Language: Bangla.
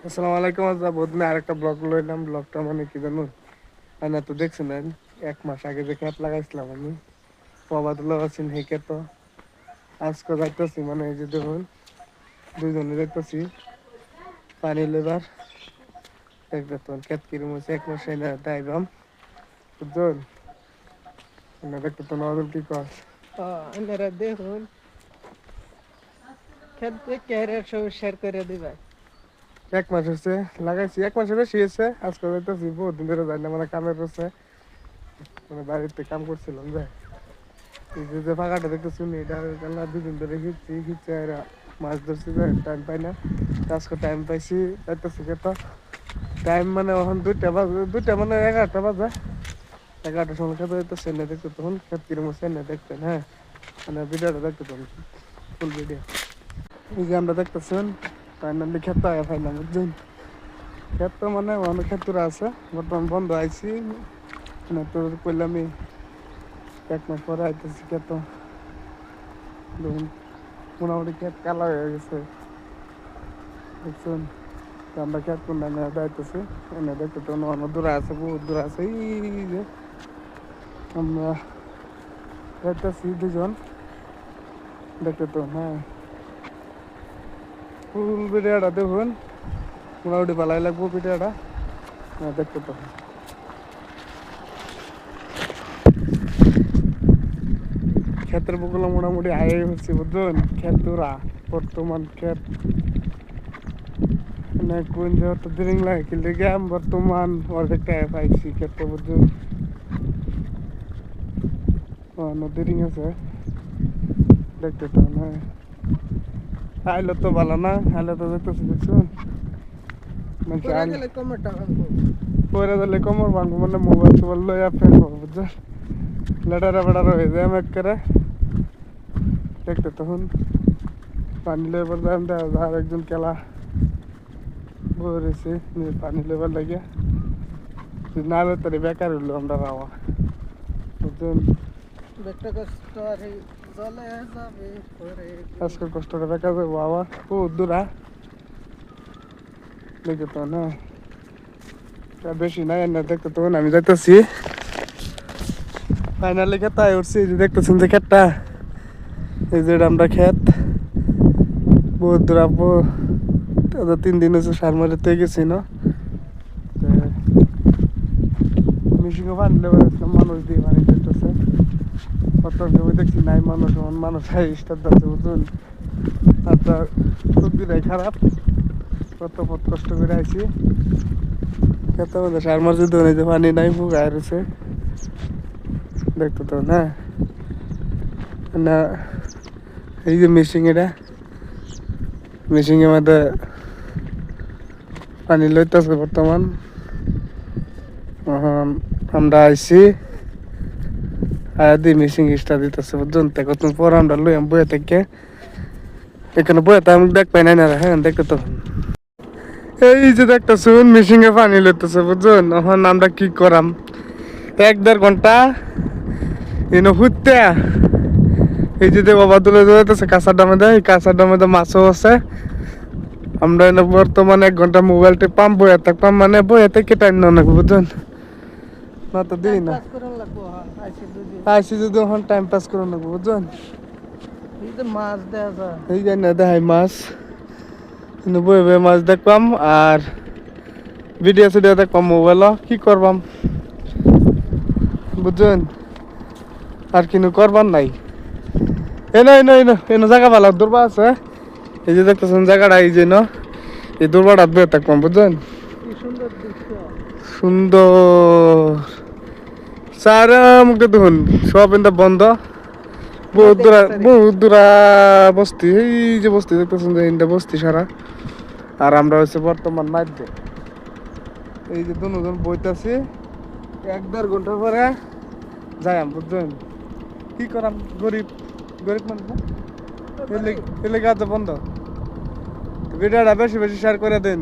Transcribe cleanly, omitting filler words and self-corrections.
আসসালামু আলাইকুম। আজ বহুত দিন আরেকটা ব্লগ লইলাম। ব্লগটা মানে কি জানো, না তো দেখছেন 1 মাস আগে যে ক্ষেত লাগাইছিলাম আমি পবাদুল্লাহ আছেন হেকে, তো আজকে যাইতেছি মানে এই যে দেখুন দুইজনে যাইতেছি পানি লেবার দেখবেন ক্ষেত কিরম হয়েছে। 1 মাস না দাইবাম বুঝছেন না, দেখতে তো নজর কি কর আপনারা দেখুন ক্ষেত ক্যারিয়ার সব শেয়ার করে দিবে। 1 মাস হয়েছে লাগাইছি, 1 মাসে বেশি হয়েছে। আজকে যাইতেছি, বহুত দিন ধরে যাই না, মানে কামের রয়েছে, মানে বাড়িতে কাম করছিলাম যে এই যে ফাঁকাটা দেখতে শুনি এটা দুদিন ধরে খিচ্ছি খিচ্ছে মাছ ধরছি যে টাইম পাই না। আজকে টাইম পাইছি, যাইতেছি তো টাইম মানে এখন 2টা বাজে, 2টা মানে 11টা বাজে। 11টার সময় খেতে যাইতেছে না, দেখতে তখন খেত কিরম হচ্ছে না দেখতেন। হ্যাঁ, মানে ভিডিওটা দেখতে তখন ফুল ভিডিও এই যে আমরা দেখতেছেন ফাইনালি খেতে হয় ফাইনাল বুঝছেন। ক্ষেত তো মানে অনেক ক্ষেত্রে আছে, বর্তমান বন্ধ আইছি মানে তোর করলামই 1 মাস পরে আইতেছি। ক্ষেত দেখুন মোটামুটি ক্ষেত কালা হয়ে গেছে দেখছেন। তো আমরা ক্ষেত কোন এনে যাইতেছি, এনে দেখতে তো অনেক দূরে আছে, বহুত দূরে আছে। এই যে আমরা যাইতেছি দুজন দেখতে তো। হ্যাঁ, ফুল ভিডিওটা দেখুন, মোটামুটি ভালোই লাগবো ভিডিওটা। হ্যাঁ, দেখতে তো ক্ষেতের বুকগুলো মোটামুটি আগে হচ্ছে বুঝছেন। ক্ষেতুরা বর্তমান ক্ষেত মানে কোন যেহেতু দিন লাগে কিন্তু গেম বর্তমান অর্ধেকটা পাইছি ক্ষেত্রে বুঝছেন। নদী আছে দেখতে তো না, আইলে তো ভালো না, আইলে তো দেখতেছি দেখছেন মানে পরে গেলে কমের টাকা পরে দিলে কমর ভাঙবো, মানে মোবাইল টোবাইল লইয়া ফেলবো বুঝছেন। লেটারা বেটারা হয়ে যায় এক করে দেখতে তখন পানি লেবার যায় আর একজন খেলা বলেছি পানি লেবার লাগিয়া না হলে তার বেকার হইলো আমরা রাওয়া বুঝছেন। একটা কষ্ট আর জলে যাবে পরে আজকে কষ্টটা বেকার যাবো বাবা, বহুত দূরা দেখতে তো না, বেশি নাই না দেখতে তখন আমি যাইতেছি ফাইনালি খেতায় উঠছি। এই যে দেখতেছেন যে ক্ষেতটা, এই যে আমরা ক্ষেত বহুত দূর আপু 3 দিন হচ্ছে সার মারিতে গেছি না। মিশিংও পানি লেবার আসলাম, মানুষ দিয়ে পানি দিতেছে। কত জমি দেখছি নাই মানুষ, মানুষ স্টার দিচ্ছে বুঝুন। আপনার সবজিটাই খারাপ, কত পথ কষ্ট করে আইছি খেতে মধ্যে সার মারছি তো, যে পানি নাই ফুগায় রয়েছে দেখতে তো না। না এই যে মিশিং, এটা মিশিংয়ের মধ্যে পানি লইতেছে বর্তমান। আমরা আইছি আয়াদি মিশিং স্টার দিতেছে বুঝছেন। কতক্ষণ পর আমরা লইয়াম বয়ে থেকে, এখানে বয়ে তো আমি দেখ পাই নাই না। হ্যাঁ, দেখতে তো এই যে দেখতেছুন মিশিং এ পানি লইতেছে বুঝছেন। এখন আমরা কি করাম, 1-1.5 ঘন্টা এনে হুইতে এই যে বাবা তুলে যাইতেছে কাঁচার ডামে দেয়, এই কাঁচার ডামে মাছও আছে। আমরা এনে বর্তমানে 1 ঘন্টা মোবাইল টিপাম, বয়ে থাকতাম, মানে বয়ে থেকে টাইম না নাকবো বুঝছেন। না তো দিই না, আইসি যদি এখন টাইম পাস করে নাকবো বুঝছেন। মাছ দেওয়া যায়, এই যে না দেখাই মাছ, বয়ে বয়ে মাছ দেখবাম আর ভিডিও সিডিও দেখবাম মোবাইল। কি করবাম বুঝছেন, আর কিনু করবার নাই। এনো এনো এনো এনো জায়গা ভালো দুর্বা আছে, এই যে দেখতেছেন জায়গাটা, এই যে এই দুর্বাটা বয়ে থাকবাম বুঝছেন। কি সুন্দর দৃশ্য, সুন্দর সারা মুখে দেখুন সব এটা বন্ধ। বহুত দূরা বস্তি, এই যে বস্তি দেখতেছেন যে এটা বস্তি সারা। আর আমরা হচ্ছে বর্তমান মাধ্যে এই যে দুজন বইতেছি, 1-1.5 ঘন্টা পরে যাই বুঝছেন। কি করাম, গরিব গরিব মানুষ না, এলে কাজ বন্ধ। ভিডিওটা বেশি বেশি শেয়ার করে দিন।